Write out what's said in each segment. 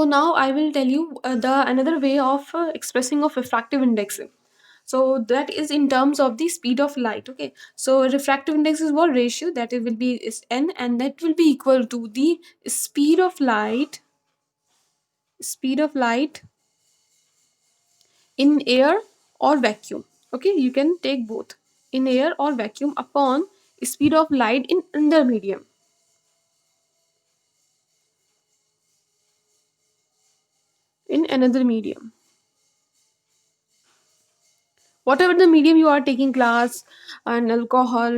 now I will tell you the another way of expressing of refractive index. So that is in terms of the speed of light. Okay, so refractive index is what ratio that it will be is n, and that will be equal to the speed of light, speed of light in air or vacuum. Okay, you can take both, in air or vacuum, upon speed of light in another medium, in another medium. Whatever the medium you are taking, glass and alcohol,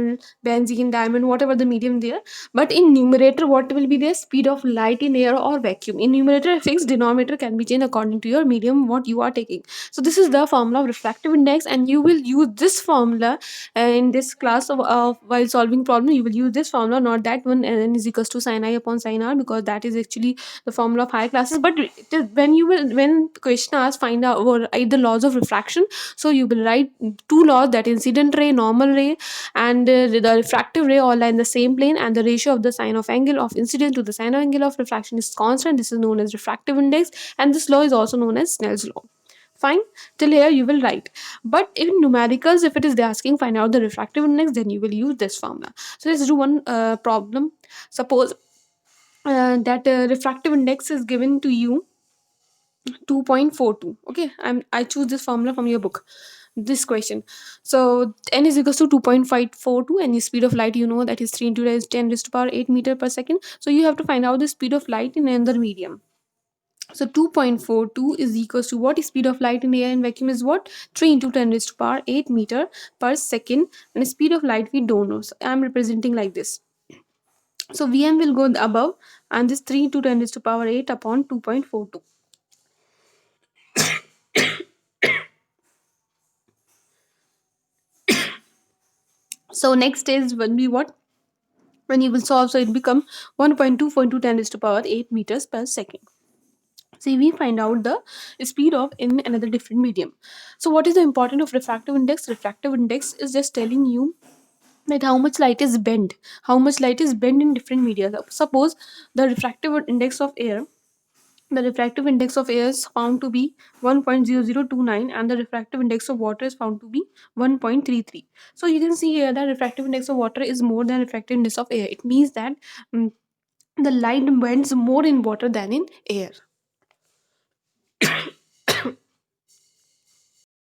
benzene, diamond, whatever the medium there. But in numerator, what will be the speed of light in air or vacuum? In numerator, a fixed denominator can be changed according to your medium what you are taking. So this is the formula of refractive index, and you will use this formula in this class of while solving problem. You will use this formula, not that one, n is equals to sin I upon sin r, because that is actually the formula of higher classes. But it is when you will, when question asks find out or write the laws of refraction, so you will write two laws, that incident ray, normal ray, and the refractive ray all are in the same plane, and the ratio of the sine of angle of incidence to the sine of angle of refraction is constant. This is known as refractive index, and this law is also known as Snell's law. Fine, till here you will write. But in numericals, if it is they asking find out the refractive index, then you will use this formula. So let's do one problem. Suppose that refractive index is given to you 2.42. Okay, I choose this formula from your book, this question. So n is equals to 2.542, and the speed of light, you know, that is 3 into 10 raised to power 8 meter per second. So you have to find out the speed of light in another medium. So 2.42 is equals to what? Speed of light in air and vacuum is what? 3 into 10 raised to power 8 meter per second. And the speed of light we don't know, so I'm representing like this. So Vm will go above, and this 3 into 10 raised to power 8 upon 2.42. So next is will be what? When you will solve, so it become 1.24 into 10 raised to power 8 meters per second. See, we find out the speed of in another different medium. So what is the importance of refractive index? Refractive index is just telling you that how much light is bent, how much light is bent in different media. Suppose the refractive index of air, the refractive index of air is found to be 1.0029, and the refractive index of water is found to be 1.33. So you can see here that refractive index of water is more than refractive index of air. It means that mm, the light bends more in water than in air.